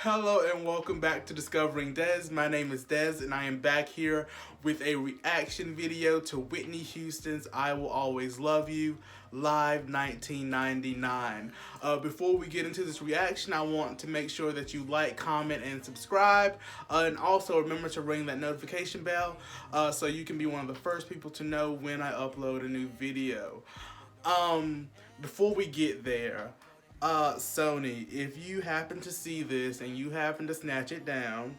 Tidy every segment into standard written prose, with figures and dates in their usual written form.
Hello and welcome back to Discovering Dez. My name is Dez and I am back here with a reaction video to Whitney Houston's I Will Always Love You Live 1999. Before we get into this reaction, I want to make sure that you like, comment, and subscribe. And also remember to ring that notification bell so you can be one of the first people to know when I upload a new video. Before we get there, Sony, if you happen to see this and you happen to snatch it down,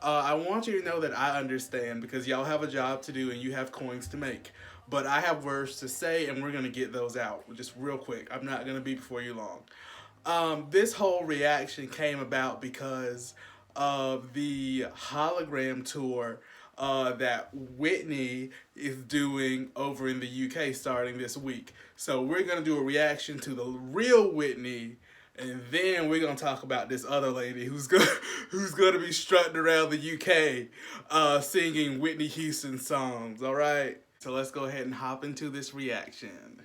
I want you to know that I understand because y'all have a job to do and you have coins to make. But I have words to say and we're going to get those out just real quick. I'm not going to be before you long. This whole reaction came about because of the Hologram tour that Whitney is doing over in the UK starting this week. So we're going to do a reaction to the real Whitney, and then we're going to talk about this other lady who's going to be strutting around the UK singing Whitney Houston songs, all right? So let's go ahead and hop into this reaction.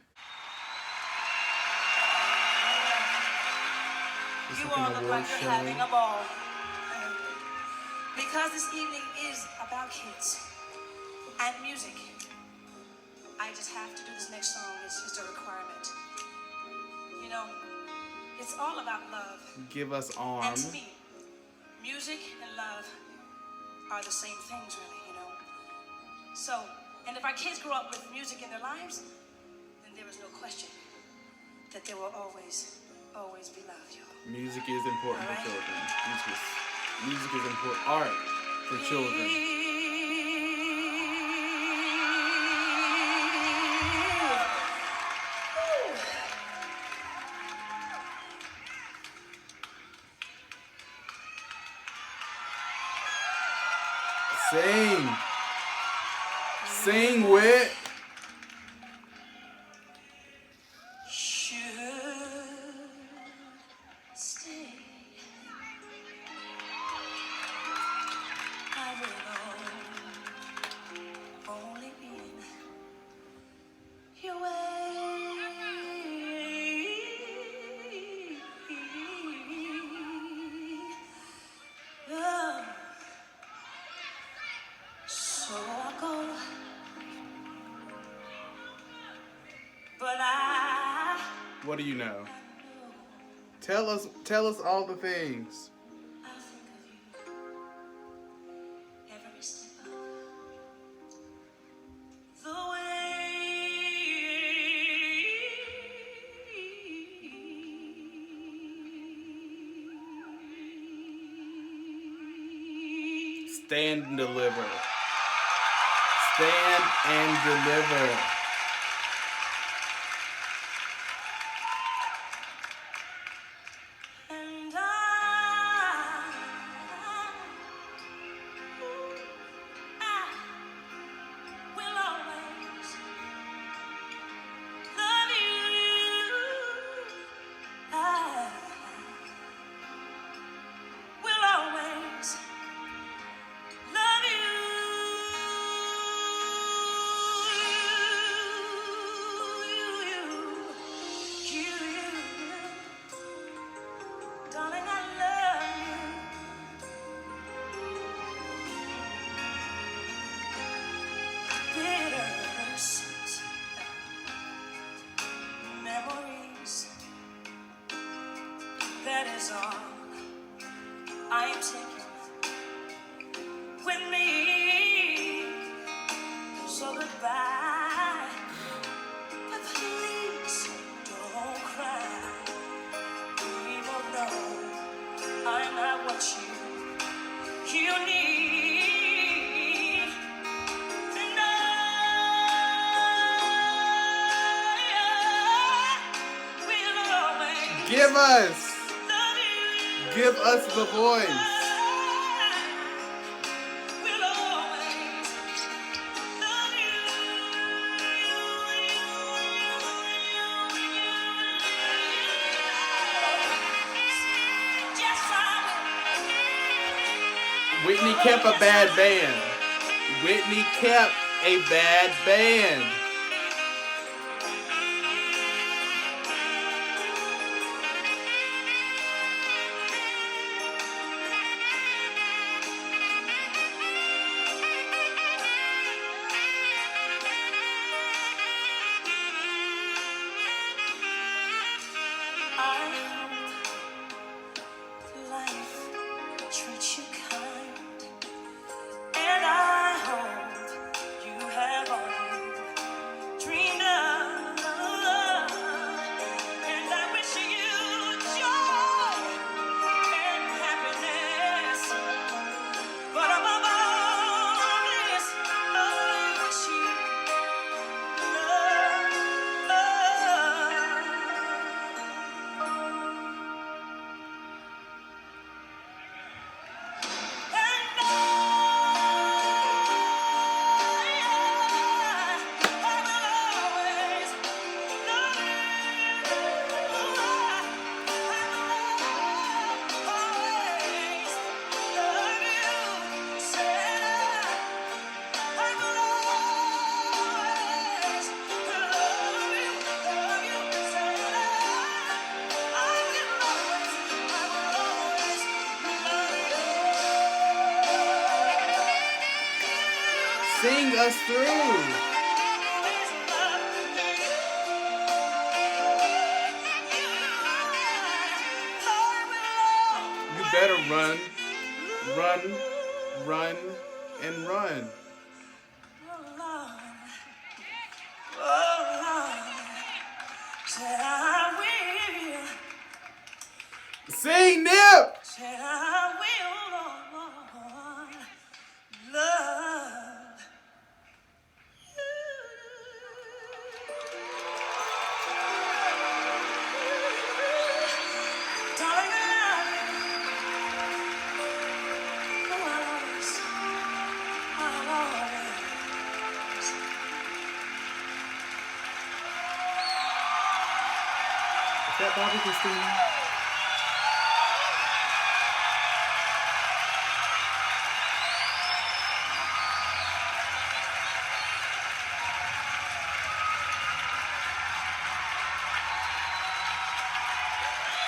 You all look like you're having a ball. Because this evening is about kids and music, I just have to do this next song. It's just a requirement. You know, it's all about love. Give us arm. And to me, music and love are the same things, really, you know. So, and if our kids grow up with music in their lives, then there is no question that there will always be love, y'all. Music is important for children. Music is important. Art for children. Sing, Whit. What do you know? Tell us all the things. I'll think of you every step of the way. Stand and deliver. Stand and deliver. That is all I am taking with me. So goodbye, but please don't cry. We both know I'm not what you need. And I will always Give us the voice. We'll always love you. Yes, I will. Whitney kept a bad band. Whitney kept a bad band. treat you kind, and I hope you have all you dreamed of, and I wish you joy and happiness. But above all this, I wish you Sing us through. You better run, run, run, and run. Sing, Nip! Said I will, Lord, love you. Darling, I love you. Always, always. Is that Bobby Christine?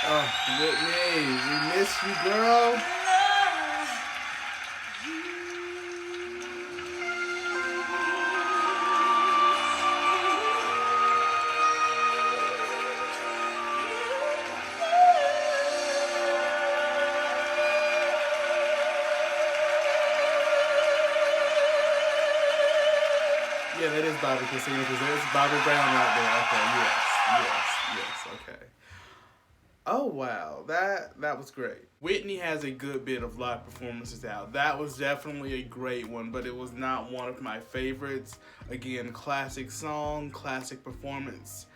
Oh, Whitney, we miss you, girl. Yeah, that is Bobby Christina, because there's Bobby Brown right there. Okay, yes, okay. Oh wow, that was great. Whitney has a good bit of live performances out. That was definitely a great one, but it was not one of my favorites. Again, classic song, classic performance.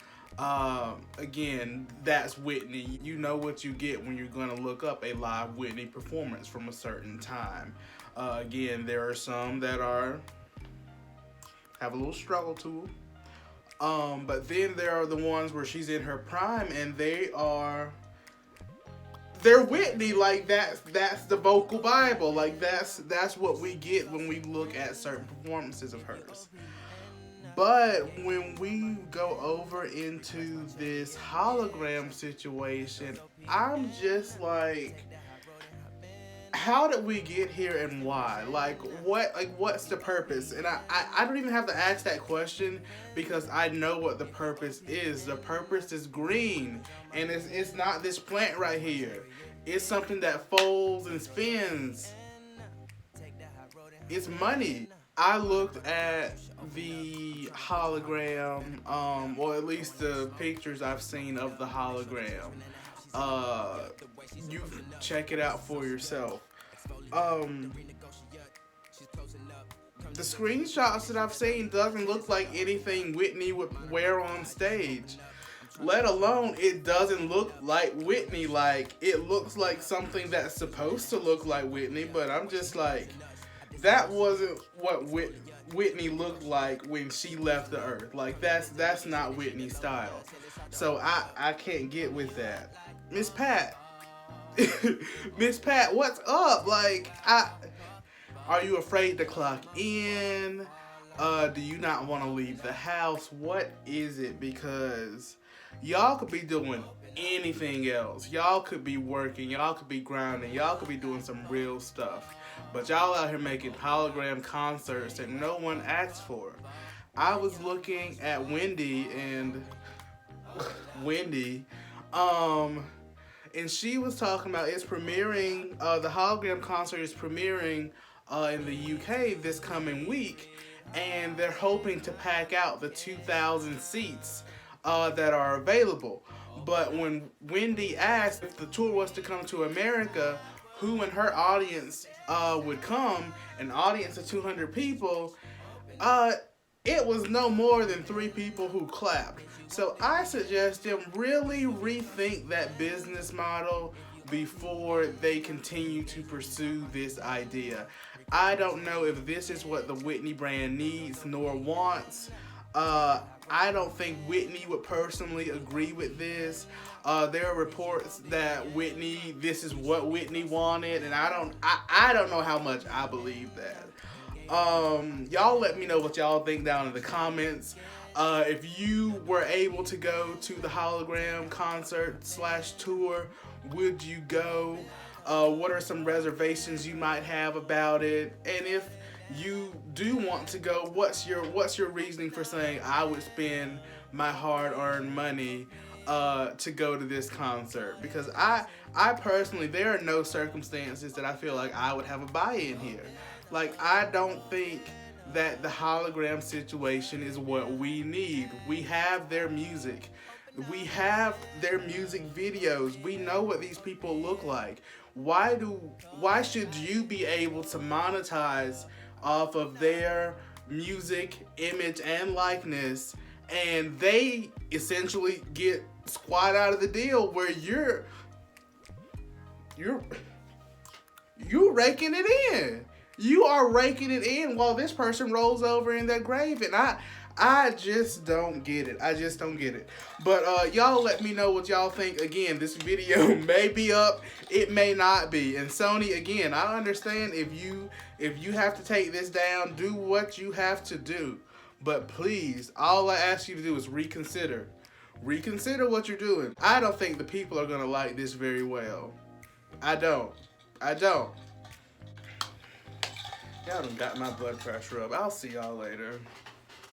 Again, that's Whitney. You know what you get when you're gonna look up a live Whitney performance from a certain time. Again, there are some that have a little struggle to them. But then there are the ones where she's in her prime and they're Whitney. Like that's the vocal Bible. Like that's what we get when we look at certain performances of hers. But when we go over into this hologram situation, I'm just like, how did we get here and why? What's the purpose? And I don't even have to ask that question because I know what the purpose is. The purpose is green, and it's not this plant right here. It's something that folds and spins. It's money. I looked at the hologram, or at least the pictures I've seen of the hologram. You check it out for yourself. The screenshots that I've seen doesn't look like anything Whitney would wear on stage. Let alone, it doesn't look like Whitney. Like, it looks like something that's supposed to look like Whitney, but I'm just like, that wasn't what Whitney looked like when she left the earth. Like, that's not Whitney's style. So I can't get with that. Miss Pat. Miss Pat, what's up? Like, are you afraid to clock in? Do you not want to leave the house? What is it? Because y'all could be doing anything else. Y'all could be working. Y'all could be grinding. Y'all could be doing some real stuff. But y'all out here making hologram concerts that no one asked for. I was looking at Wendy, and she was talking about it's premiering. The Hologram concert is premiering in the UK this coming week, and they're hoping to pack out the 2,000 seats that are available. But when Wendy asked if the tour was to come to America, who in her audience would come, an audience of 200 people, it was no more than 3 people who clapped. So I suggest them really rethink that business model before they continue to pursue this idea. I don't know if this is what the Whitney brand needs nor wants. I don't think Whitney would personally agree with this. There are reports that this is what Whitney wanted, and I don't know how much I believe that. Y'all let me know what y'all think down in the comments. If you were able to go to the Hologram concert / tour, would you go? What are some reservations you might have about it? And if you do want to go, what's your reasoning for saying I would spend my hard-earned money to go to this concert? Because I personally, there are no circumstances that I feel like I would have a buy-in here. Like, I don't think that the Hologram situation is what we need. We have their music. We have their music videos. We know what these people look like. Why should you be able to monetize off of their music, image, and likeness, and they essentially get squat out of the deal where you're raking it in. You are raking it in while this person rolls over in their grave, and I just don't get it. I just don't get it. But y'all let me know what y'all think. Again, this video may be up, it may not be. And Sony, again, I understand if you have to take this down, do what you have to do. But please, all I ask you to do is reconsider. Reconsider what you're doing. I don't think the people are gonna like this very well. I don't. Y'all done got my blood pressure up. I'll see y'all later.